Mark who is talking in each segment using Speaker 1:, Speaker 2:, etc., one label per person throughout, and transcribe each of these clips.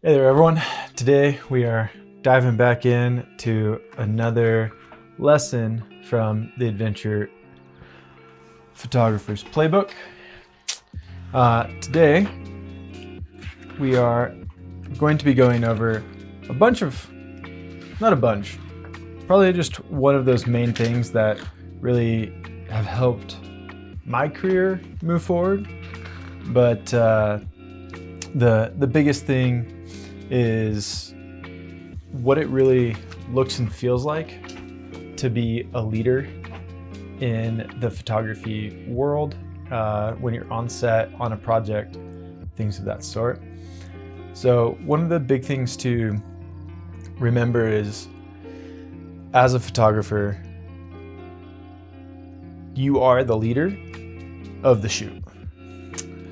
Speaker 1: Hey there, everyone. Today we are diving back in to another lesson from the Adventure Photographer's Playbook. Today we are going to be going over probably just one of those main things that really have helped my career move forward. But the biggest thing is what it really looks and feels like to be a leader in the photography world when you're on set, on a project, things of that sort. So one of the big things to remember is, as a photographer, you are the leader of the shoot.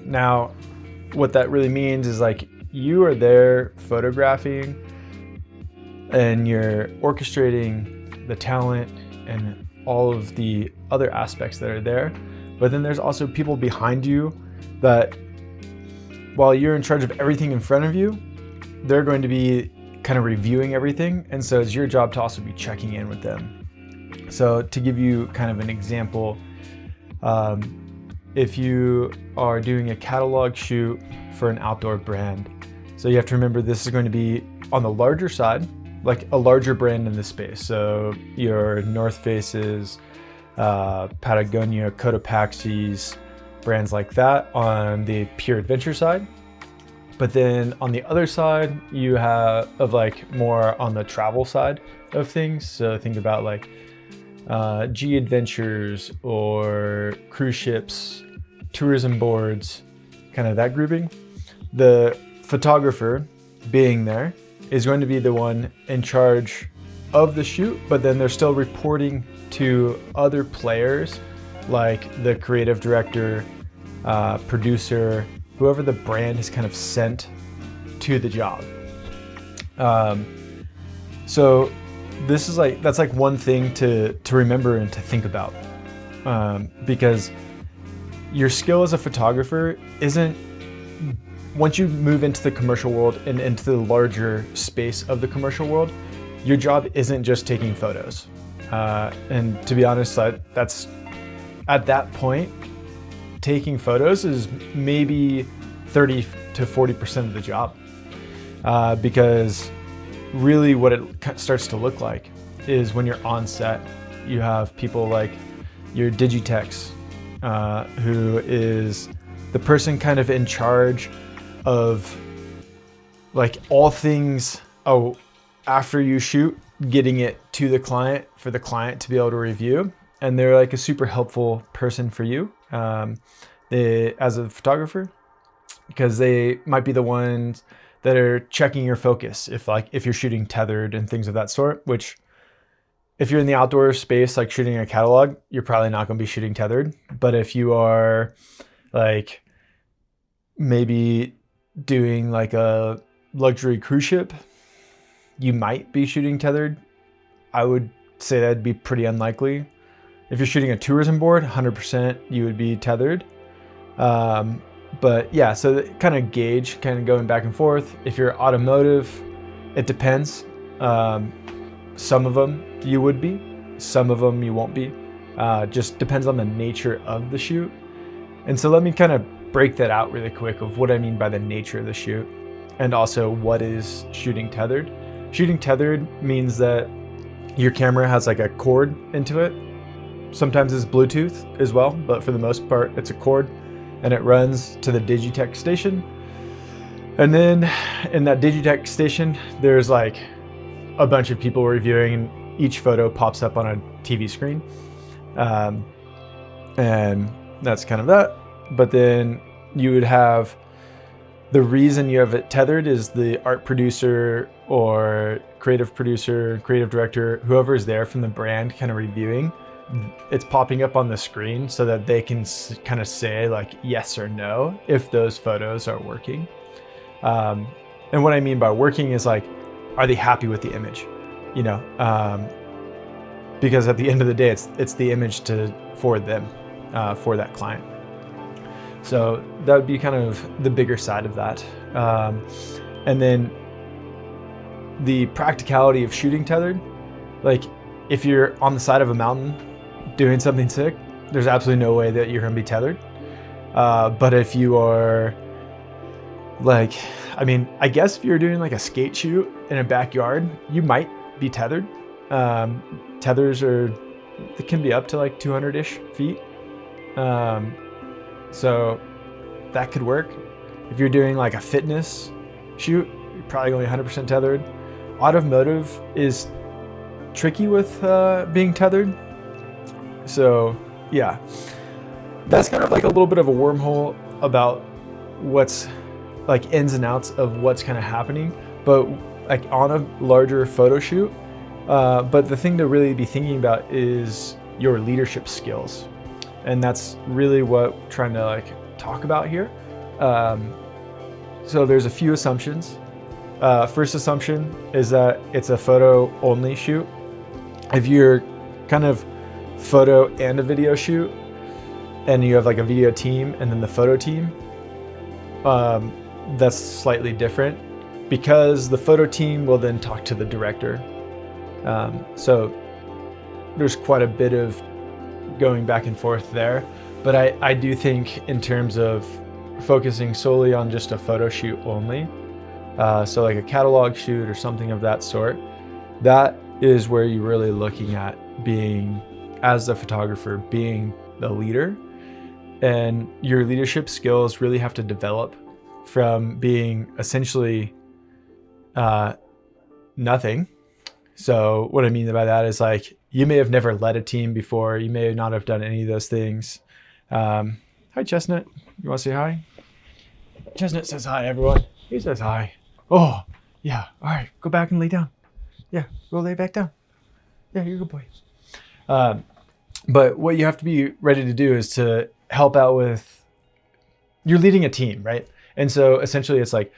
Speaker 1: Now, what that really means is, like, you are there photographing and you're orchestrating the talent and all of the other aspects that are there. But then there's also people behind you that, while you're in charge of everything in front of you, they're going to be kind of reviewing everything. And so it's your job to also be checking in with them. So to give you kind of an example, if you are doing a catalog shoot for an outdoor brand, so you have to remember this is going to be on the larger side, like a larger brand in the space. So your North Faces, Patagonia, Cotopaxi's, brands like that on the pure adventure side. But then on the other side, you have like more on the travel side of things. So think about like G Adventures or cruise ships, tourism boards, kind of that grouping. The photographer being there is going to be the one in charge of the shoot, but then they're still reporting to other players like the creative director, producer, whoever the brand has kind of sent to the job. So this is that's one thing to remember and to think about, because your skill as a photographer isn't, once you move into the commercial world and into the larger space of the commercial world, your job isn't just taking photos. And to be honest, that's at that point, taking photos is maybe 30 to 40% of the job. Because really what it starts to look like is, when you're on set, you have people like your Digitex, who is the person kind of in charge of like all things after you shoot, getting it to the client for the client to be able to review. And they're like a super helpful person for you as a photographer, because they might be the ones that are checking your focus if you're shooting tethered and things of that sort, which if you're in the outdoor space, like shooting a catalog, you're probably not going to be shooting tethered. But if you are like maybe doing like a luxury cruise ship, you might be shooting tethered. I would say that'd be pretty unlikely. If you're shooting a tourism board, 100% you would be tethered. But yeah, so kind of gauge, kind of going back and forth. If you're automotive, it depends. Some of them you would be, some of them you won't be. Just depends on the nature of the shoot. And so let me kind of break that out really quick of what I mean by the nature of the shoot, and also what is shooting tethered. Shooting tethered means that your camera has like a cord into it. Sometimes it's Bluetooth as well, but for the most part it's a cord, and it runs to the Digitech station. And then in that Digitech station, there's like a bunch of people reviewing, and each photo pops up on a TV screen. And that's kind of that. But then you would have, the reason you have it tethered is the art producer or creative producer, creative director, whoever is there from the brand kind of reviewing. It's popping up on the screen so that they can kind of say like yes or no if those photos are working. And what I mean by working is like, are they happy with the image? Because at the end of the day, it's the image for them, for that client. So that would be kind of the bigger side of that. And then the practicality of shooting tethered, like if you're on the side of a mountain doing something sick, there's absolutely no way that you're gonna be tethered. But if you are like, I mean, I guess if you're doing like a skate shoot in a backyard, you might be tethered. Tethers they can be up to like 200-ish feet. So that could work. If you're doing like a fitness shoot, you're probably only 100% tethered. Automotive is tricky with being tethered. So yeah, that's kind of like a little bit of a wormhole about what's like ins and outs of what's kind of happening, but like on a larger photo shoot. But the thing to really be thinking about is your leadership skills. And that's really what we're trying to like talk about here. So there's a few assumptions. First assumption is that it's a photo only shoot. If you're kind of photo and a video shoot, and you have like a video team and then the photo team, that's slightly different because the photo team will then talk to the director. So there's quite a bit of going back and forth there, but I do think in terms of focusing solely on just a photo shoot only, so like a catalog shoot or something of that sort, that is where you're really looking at being, as the photographer, being the leader. And your leadership skills really have to develop from being essentially nothing. So what I mean by that is like, you may have never led a team before. You may not have done any of those things. Hi, Chestnut. You want to say hi? Chestnut says hi, everyone. He says hi. Oh, yeah. All right. Go back and lay down. Yeah. Go lay back down. Yeah, you're a good boy. But what you have to be ready to do is to help out with, you're leading a team, right? And so essentially it's like,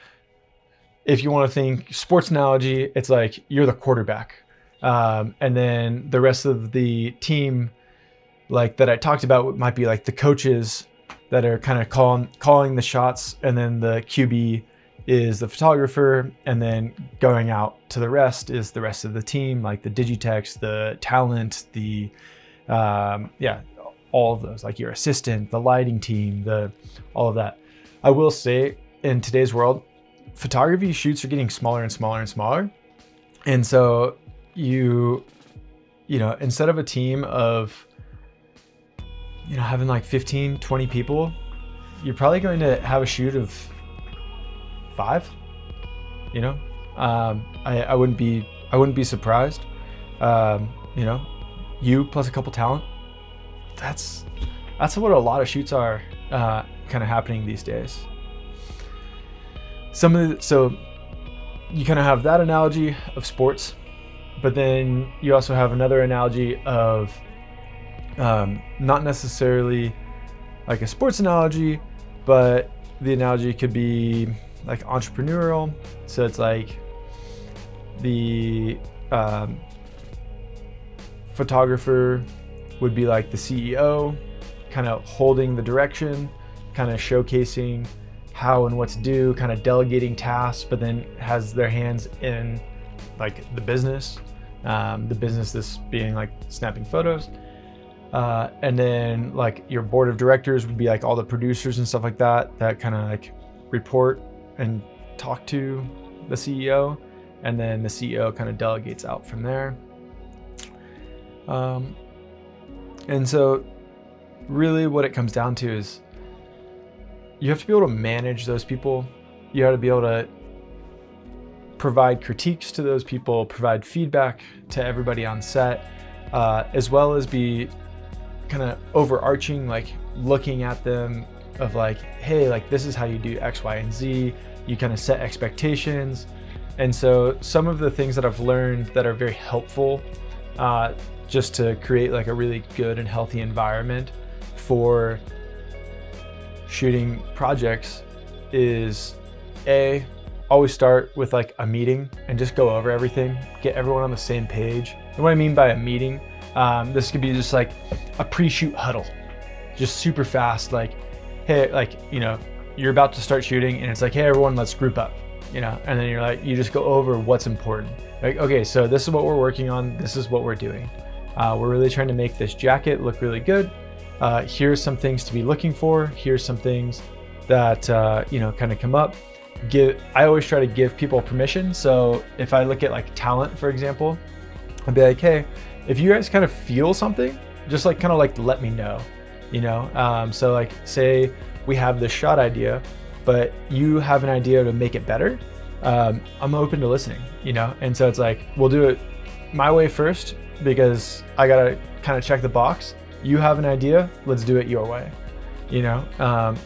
Speaker 1: if you want to think sports analogy, it's like you're the quarterback. And then the rest of the team, like that I talked about, might be like the coaches that are kind of calling the shots. And then the QB is the photographer. And then going out to the rest is the rest of the team, like the Digitex, the talent, the, all of those, like your assistant, the lighting team, all of that. I will say in today's world, photography shoots are getting smaller and smaller and smaller. And so you know, instead of a team of, having like 15, 20 people, you're probably going to have a shoot of 5, I wouldn't be surprised. You plus a couple talent, that's what a lot of shoots are kind of happening these days. So you kind of have that analogy of sports, but then you also have another analogy of not necessarily like a sports analogy, but the analogy could be like entrepreneurial. So it's like the photographer would be like the CEO, kind of holding the direction, kind of showcasing how and what to do, kind of delegating tasks, but then has their hands in like the business this being like snapping photos. And then like your board of directors would be like all the producers and stuff like that kind of like report and talk to the CEO, and then the CEO kind of delegates out from there. And so really what it comes down to is you have to be able to manage those people. You have to be able to provide critiques to those people, provide feedback to everybody on set, as well as be kind of overarching, like looking at them of like, hey, like this is how you do X, Y, and Z. You kind of set expectations. And so some of the things that I've learned that are very helpful just to create like a really good and healthy environment for shooting projects is always start with like a meeting and just go over everything, get everyone on the same page. And what I mean by a meeting, this could be just like a pre-shoot huddle, just super fast. Like, hey, like, you're about to start shooting and it's like, hey, everyone, let's group up. you know, and then you just go over what's important. Like, okay, so this is what we're working on. This is what we're doing. We're really trying to make this jacket look really good. Here's some things to be looking for. Here's some things that, you know, kind of come up. I always try to give people permission. So if I look at like talent, for example, I'd be like, hey, if you guys kind of feel something, just like kind of like let me know, you know? So like say we have this shot idea, but you have an idea to make it better. I'm open to listening, you know? And so it's like, we'll do it my way first because I gotta kind of check the box. You have an idea, let's do it your way, you know?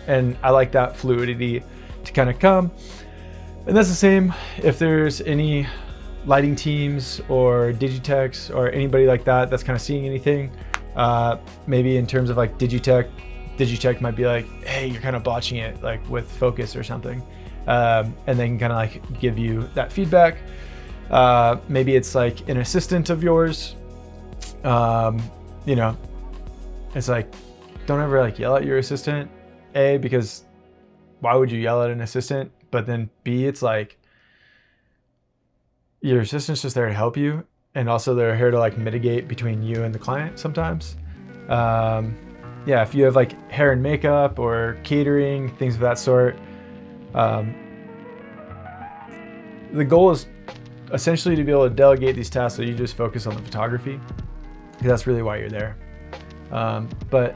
Speaker 1: And I like that fluidity to kind of come. And that's the same if there's any lighting teams or Digitechs or anybody like that that's kind of seeing anything. Maybe in terms of like Digitech might be like, hey, you're kind of botching it like with focus or something. And they can kind of like give you that feedback. Maybe it's like an assistant of yours. You know, it's like, don't ever like yell at your assistant, A, because why would you yell at an assistant? But then B, it's like, your assistant's just there to help you. And also they're here to like mitigate between you and the client sometimes. Yeah, if you have like hair and makeup or catering, things of that sort. The goal is essentially to be able to delegate these tasks so you just focus on the photography, because that's really why you're there. But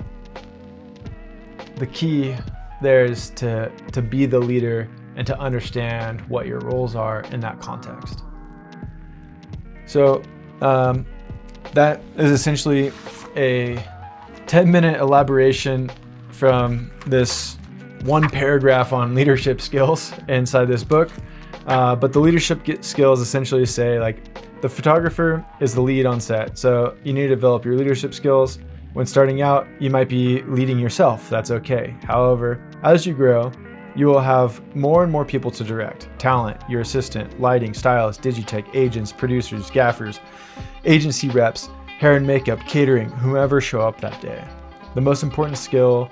Speaker 1: the key there is to be the leader and to understand what your roles are in that context. So that is essentially a 10-minute elaboration from this one paragraph on leadership skills inside this book. But the leadership skills essentially say like the photographer is the lead on set. So you need to develop your leadership skills. When starting out, you might be leading yourself. That's okay. However, as you grow, you will have more and more people to direct. Talent, your assistant, lighting, stylist, Digitech, agents, producers, gaffers, agency reps, hair and makeup, catering, whomever show up that day. The most important skill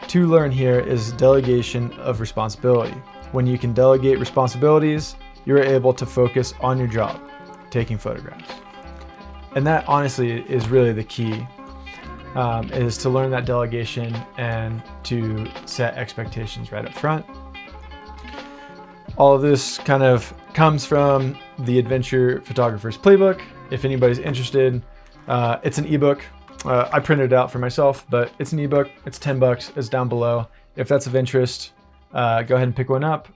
Speaker 1: to learn here is delegation of responsibility. When you can delegate responsibilities, you're able to focus on your job, taking photographs. And that honestly is really the key, is to learn that delegation and to set expectations right up front. All of this kind of comes from the Adventure Photographer's Playbook. If anybody's interested, it's an ebook. I printed it out for myself, but it's an ebook. It's $10. It's down below. If that's of interest, go ahead and pick one up.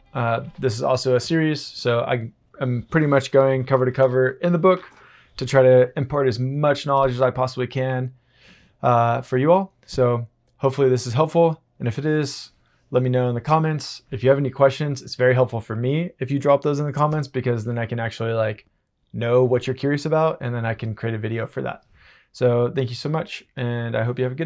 Speaker 1: This is also a series, so I'm pretty much going cover to cover in the book to try to impart as much knowledge as I possibly can for you all. So hopefully this is helpful. And if it is, let me know in the comments. If you have any questions, it's very helpful for me if you drop those in the comments, because then I can actually like know what you're curious about, and then I can create a video for that. So thank you so much, and I hope you have a good day.